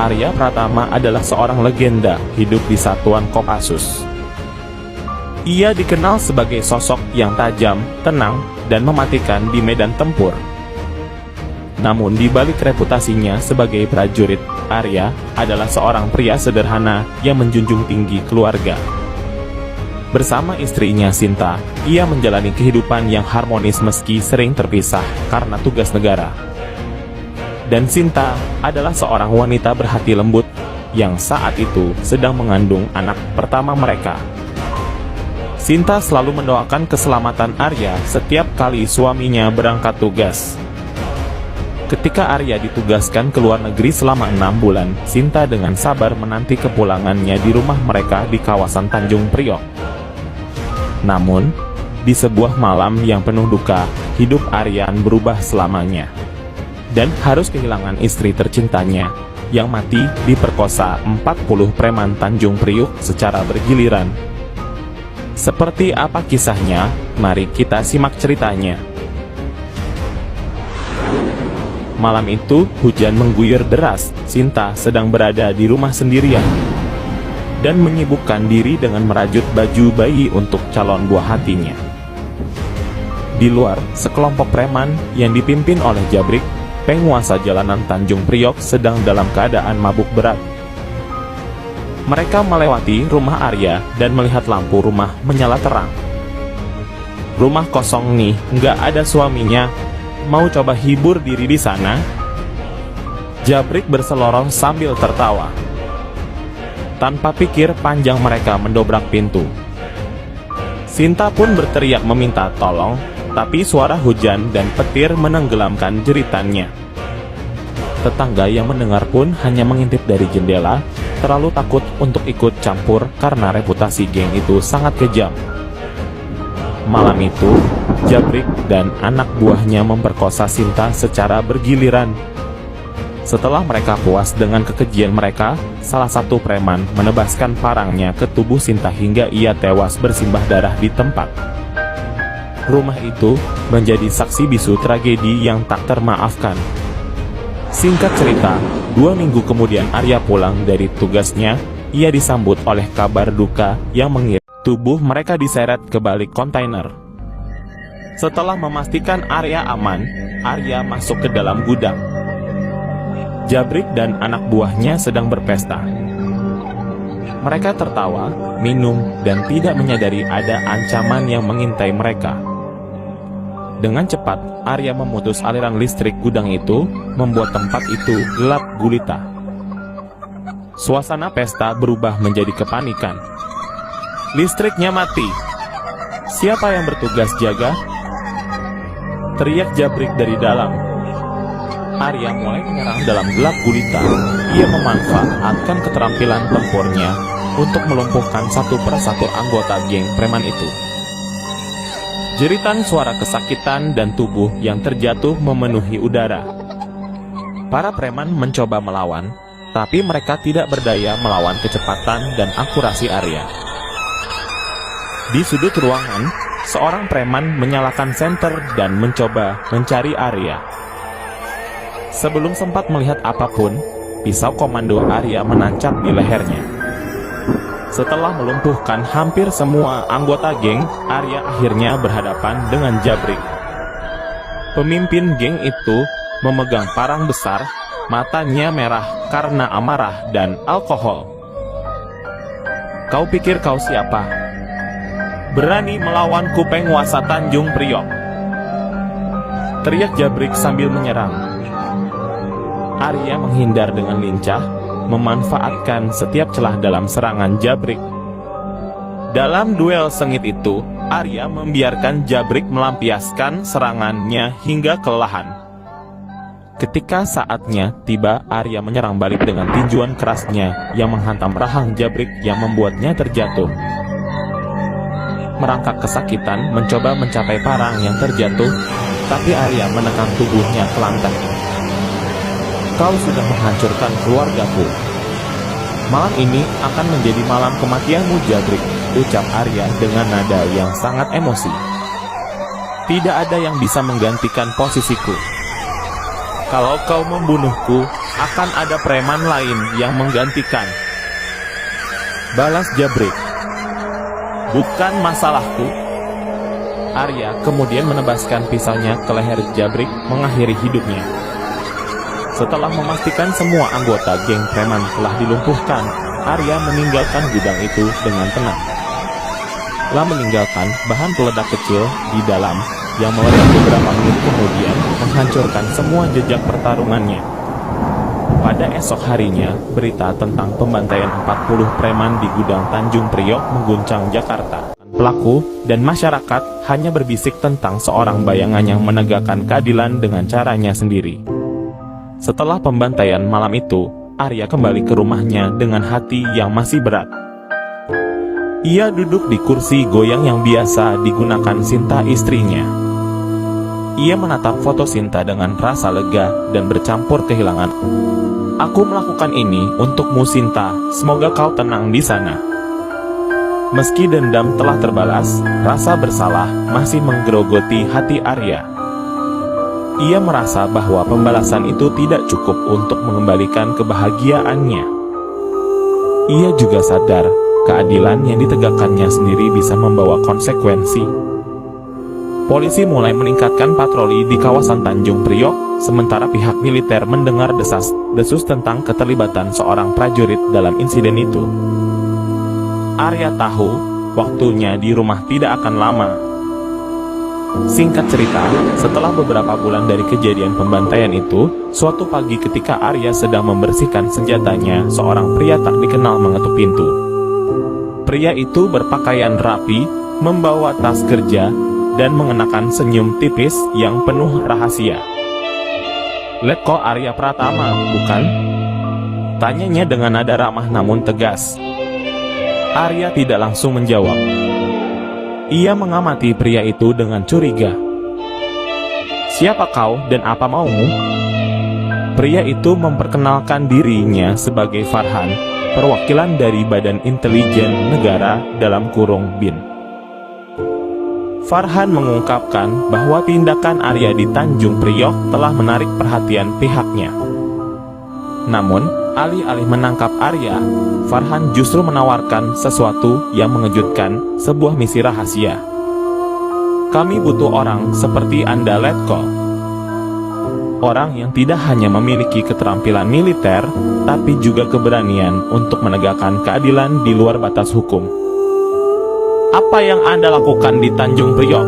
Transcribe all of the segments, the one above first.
Arya Pratama adalah seorang legenda hidup di Satuan Kopassus. Ia dikenal sebagai sosok yang tajam, tenang, dan mematikan di medan tempur. Namun di balik reputasinya sebagai prajurit, Arya adalah seorang pria sederhana yang menjunjung tinggi keluarga. Bersama istrinya Sinta, ia menjalani kehidupan yang harmonis meski sering terpisah karena tugas negara. Dan Sinta adalah seorang wanita berhati lembut yang saat itu sedang mengandung anak pertama mereka. Sinta selalu mendoakan keselamatan Arya setiap kali suaminya berangkat tugas. Ketika Arya ditugaskan ke luar negeri selama 6 bulan, Sinta dengan sabar menanti kepulangannya di rumah mereka di kawasan Tanjung Priok. Namun, di sebuah malam yang penuh duka, hidup Aryan berubah selamanya. Dan harus kehilangan istri tercintanya, yang mati diperkosa 40 preman Tanjung Priok secara bergiliran. Seperti apa kisahnya? Mari kita simak ceritanya. Malam itu, hujan mengguyur deras. Sinta sedang berada di rumah sendirian dan menyibukkan diri dengan merajut baju bayi untuk calon buah hatinya. Di luar, sekelompok preman yang dipimpin oleh Jabrik, penguasa jalanan Tanjung Priok, sedang dalam keadaan mabuk berat. Mereka melewati rumah Arya dan melihat lampu rumah menyala terang. Rumah kosong nih, nggak ada suaminya. Mau coba hibur diri di sana? Jabrik berseloroh sambil tertawa. Tanpa pikir panjang mereka mendobrak pintu. Sinta pun berteriak meminta tolong, tapi suara hujan dan petir menenggelamkan jeritannya. Tetangga yang mendengar pun hanya mengintip dari jendela, terlalu takut untuk ikut campur karena reputasi geng itu sangat kejam. Malam itu, Jabrik dan anak buahnya memperkosa Sinta secara bergiliran. Setelah mereka puas dengan kekejian mereka, salah satu preman menebaskan parangnya ke tubuh Sinta hingga ia tewas bersimbah darah di tempat. Rumah itu menjadi saksi bisu tragedi yang tak termaafkan. Singkat cerita, 2 minggu kemudian Arya pulang dari tugasnya. Ia disambut oleh kabar duka yang mengirim tubuh mereka diseret ke balik kontainer. Setelah memastikan Arya aman, Arya masuk ke dalam gudang. Jabrik dan anak buahnya sedang berpesta. Mereka tertawa, minum, dan tidak menyadari ada ancaman yang mengintai mereka. Dengan cepat, Arya memutus aliran listrik gudang itu, membuat tempat itu gelap gulita. Suasana pesta berubah menjadi kepanikan. Listriknya mati. Siapa yang bertugas jaga? Teriak Jabrik dari dalam. Arya mulai menyerang dalam gelap gulita. Ia memanfaatkan keterampilan tempurnya untuk melumpuhkan satu persatu anggota geng preman itu. Jeritan suara kesakitan dan tubuh yang terjatuh memenuhi udara. Para preman mencoba melawan, tapi mereka tidak berdaya melawan kecepatan dan akurasi Arya. Di sudut ruangan, seorang preman menyalakan senter dan mencoba mencari Arya. Sebelum sempat melihat apapun, pisau komando Arya menancap di lehernya. Setelah melumpuhkan hampir semua anggota geng, Arya akhirnya berhadapan dengan Jabrik. Pemimpin geng itu memegang parang besar, matanya merah karena amarah dan alkohol. Kau pikir kau siapa? Berani melawanku, penguasa Tanjung Priok? Teriak Jabrik sambil menyerang. Arya menghindar dengan lincah, memanfaatkan setiap celah dalam serangan Jabrik. Dalam duel sengit itu, Arya membiarkan Jabrik melampiaskan serangannya hingga kelelahan. Ketika saatnya tiba, Arya menyerang balik dengan tinjuan kerasnya yang menghantam rahang Jabrik yang membuatnya terjatuh. Merangkak kesakitan mencoba mencapai parang yang terjatuh, tapi Arya menekan tubuhnya ke lantai. Kau sudah menghancurkan keluargaku. Malam ini akan menjadi malam kematianmu, Jabrik, ucap Arya dengan nada yang sangat emosi. Tidak ada yang bisa menggantikan posisiku. Kalau kau membunuhku, akan ada preman lain yang menggantikan. Balas Jabrik. Bukan masalahku. Arya kemudian menebaskan pisaunya ke leher Jabrik mengakhiri hidupnya. Setelah memastikan semua anggota geng preman telah dilumpuhkan, Arya meninggalkan gudang itu dengan tenang. Telah meninggalkan bahan peledak kecil di dalam yang meledak beberapa menit kemudian menghancurkan semua jejak pertarungannya. Pada esok harinya, berita tentang pembantaian 40 preman di gudang Tanjung Priok mengguncang Jakarta. Pelaku dan masyarakat hanya berbisik tentang seorang bayangan yang menegakkan keadilan dengan caranya sendiri. Setelah pembantaian malam itu, Arya kembali ke rumahnya dengan hati yang masih berat. Ia duduk di kursi goyang yang biasa digunakan Sinta istrinya. Ia menatap foto Sinta dengan rasa lega dan bercampur kehilangan. Aku melakukan ini untukmu Sinta, semoga kau tenang di sana. Meski dendam telah terbalas, rasa bersalah masih menggerogoti hati Arya. Ia merasa bahwa pembalasan itu tidak cukup untuk mengembalikan kebahagiaannya. Ia juga sadar, keadilan yang ditegakkannya sendiri bisa membawa konsekuensi. Polisi mulai meningkatkan patroli di kawasan Tanjung Priok, sementara pihak militer mendengar desas-desus tentang keterlibatan seorang prajurit dalam insiden itu. Arya tahu, waktunya di rumah tidak akan lama. Singkat cerita, setelah beberapa bulan dari kejadian pembantaian itu, suatu pagi ketika Arya sedang membersihkan senjatanya, seorang pria tak dikenal mengetuk pintu. Pria itu berpakaian rapi, membawa tas kerja, dan mengenakan senyum tipis yang penuh rahasia. Letko Arya Pratama, bukan? Tanyanya dengan nada ramah namun tegas. Arya tidak langsung menjawab. Ia mengamati pria itu dengan curiga. Siapa kau dan apa maumu? Pria itu memperkenalkan dirinya sebagai Farhan, perwakilan dari Badan Intelijen Negara (BIN). Farhan mengungkapkan bahwa tindakan Arya di Tanjung Priok telah menarik perhatian pihaknya. Namun, alih-alih menangkap Arya, Farhan justru menawarkan sesuatu yang mengejutkan, sebuah misi rahasia. Kami butuh orang seperti Anda, Letko. Orang yang tidak hanya memiliki keterampilan militer, tapi juga keberanian untuk menegakkan keadilan di luar batas hukum. Apa yang Anda lakukan di Tanjung Priok?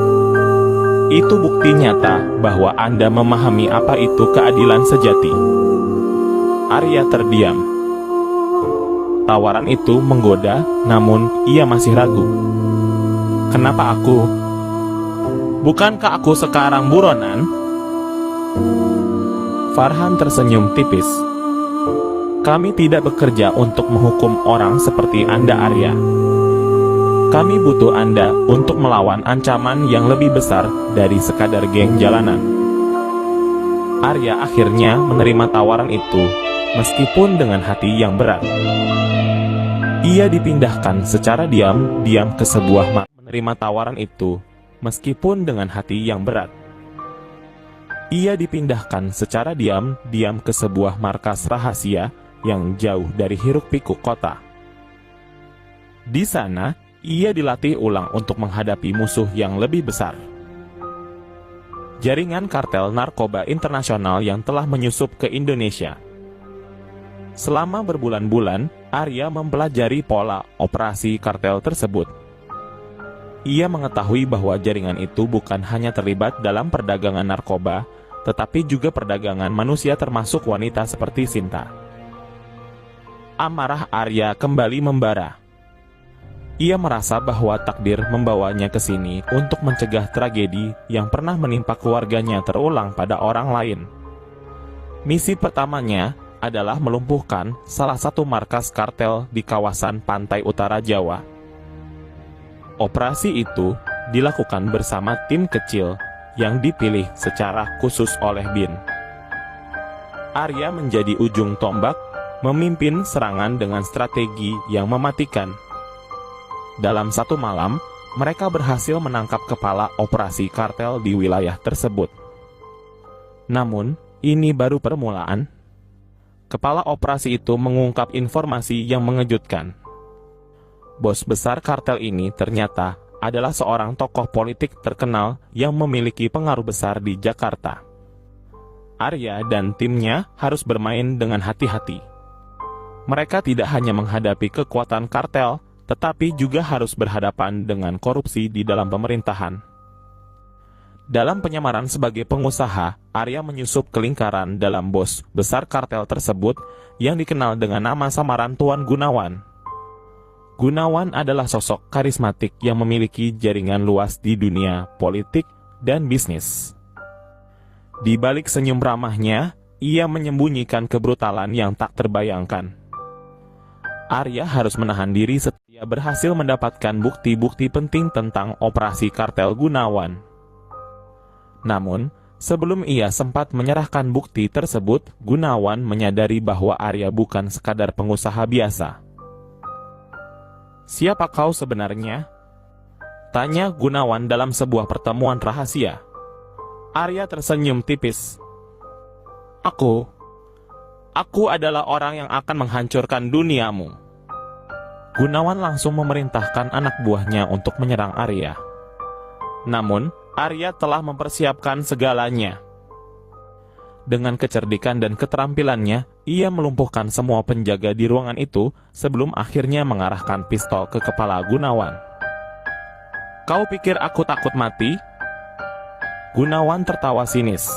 Itu bukti nyata bahwa Anda memahami apa itu keadilan sejati. Arya terdiam. Tawaran itu menggoda, namun ia masih ragu. Kenapa aku? Bukankah aku sekarang buronan? Farhan tersenyum tipis. Kami tidak bekerja untuk menghukum orang seperti Anda, Arya. Kami butuh Anda untuk melawan ancaman yang lebih besar dari sekadar geng jalanan. Arya akhirnya menerima tawaran itu, meskipun dengan hati yang berat. Ia dipindahkan secara diam-diam ke sebuah menerima tawaran itu, meskipun dengan hati yang berat. Ia dipindahkan secara diam-diam ke sebuah markas rahasia yang jauh dari hiruk-pikuk kota. Di sana, ia dilatih ulang untuk menghadapi musuh yang lebih besar. Jaringan kartel narkoba internasional yang telah menyusup ke Indonesia. Selama berbulan-bulan, Arya mempelajari pola operasi kartel tersebut. Ia mengetahui bahwa jaringan itu bukan hanya terlibat dalam perdagangan narkoba, tetapi juga perdagangan manusia termasuk wanita seperti Sinta. Amarah Arya kembali membara. Ia merasa bahwa takdir membawanya ke sini untuk mencegah tragedi yang pernah menimpa keluarganya terulang pada orang lain. Misi pertamanya adalah melumpuhkan salah satu markas kartel di kawasan pantai utara Jawa. Operasi itu dilakukan bersama tim kecil yang dipilih secara khusus oleh BIN. Arya menjadi ujung tombak, memimpin serangan dengan strategi yang mematikan. Dalam satu malam, mereka berhasil menangkap kepala operasi kartel di wilayah tersebut. Namun, ini baru permulaan. kepala operasi itu mengungkap informasi yang mengejutkan. Bos besar kartel ini ternyata adalah seorang tokoh politik terkenal yang memiliki pengaruh besar di Jakarta. Arya dan timnya harus bermain dengan hati-hati. Mereka tidak hanya menghadapi kekuatan kartel, tetapi juga harus berhadapan dengan korupsi di dalam pemerintahan. Dalam penyamaran sebagai pengusaha, Arya menyusup ke lingkaran dalam bos besar kartel tersebut yang dikenal dengan nama samaran Tuan Gunawan. Gunawan adalah sosok karismatik yang memiliki jaringan luas di dunia politik dan bisnis. Di balik senyum ramahnya, ia menyembunyikan kebrutalan yang tak terbayangkan. Arya harus menahan diri setelah berhasil mendapatkan bukti-bukti penting tentang operasi kartel Gunawan. Namun, sebelum ia sempat menyerahkan bukti tersebut, Gunawan menyadari bahwa Arya bukan sekadar pengusaha biasa. "Siapa kau sebenarnya?" tanya Gunawan dalam sebuah pertemuan rahasia. Arya tersenyum tipis. Aku adalah orang yang akan menghancurkan duniamu." Gunawan langsung memerintahkan anak buahnya untuk menyerang Arya. Namun, Arya telah mempersiapkan segalanya. Dengan kecerdikan dan keterampilannya, ia melumpuhkan semua penjaga di ruangan itu sebelum akhirnya mengarahkan pistol ke kepala Gunawan. "Kau pikir aku takut mati?" Gunawan tertawa sinis.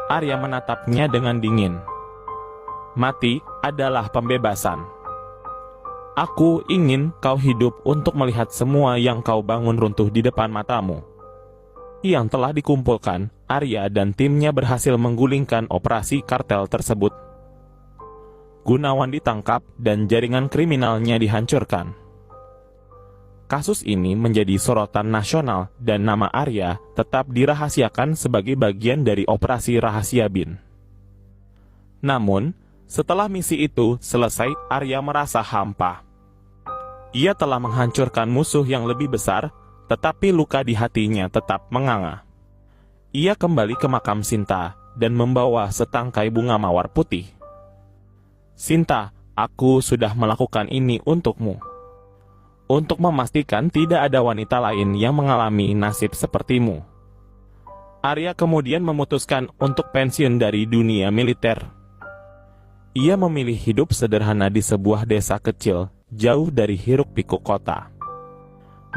Arya menatapnya dengan dingin. "Mati adalah pembebasan. Aku ingin kau hidup untuk melihat semua yang kau bangun runtuh di depan matamu." Yang telah dikumpulkan, Arya dan timnya berhasil menggulingkan operasi kartel tersebut. Gunawan ditangkap dan jaringan kriminalnya dihancurkan. Kasus ini menjadi sorotan nasional dan nama Arya tetap dirahasiakan sebagai bagian dari operasi rahasia BIN. Namun, setelah misi itu selesai, Arya merasa hampa. Ia telah menghancurkan musuh yang lebih besar, tetapi luka di hatinya tetap menganga. Ia kembali ke makam Sinta dan membawa setangkai bunga mawar putih. "Sinta, aku sudah melakukan ini untukmu. Untuk memastikan tidak ada wanita lain yang mengalami nasib sepertimu." Arya kemudian memutuskan untuk pensiun dari dunia militer. Ia memilih hidup sederhana di sebuah desa kecil, jauh dari hiruk-pikuk kota.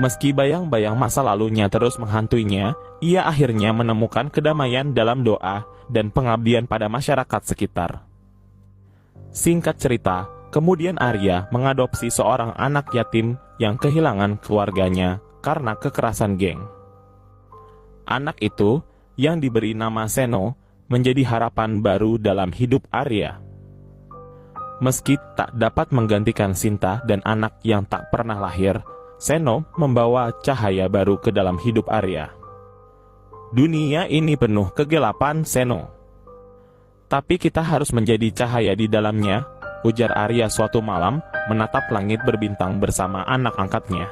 Meski bayang-bayang masa lalunya terus menghantuinya, ia akhirnya menemukan kedamaian dalam doa dan pengabdian pada masyarakat sekitar. Singkat cerita, kemudian Arya mengadopsi seorang anak yatim yang kehilangan keluarganya karena kekerasan geng. Anak itu, yang diberi nama Seno, menjadi harapan baru dalam hidup Arya. Meski tak dapat menggantikan Sinta dan anak yang tak pernah lahir, Seno membawa cahaya baru ke dalam hidup Arya. "Dunia ini penuh kegelapan, Seno. Tapi kita harus menjadi cahaya di dalamnya," ujar Arya suatu malam menatap langit berbintang bersama anak angkatnya.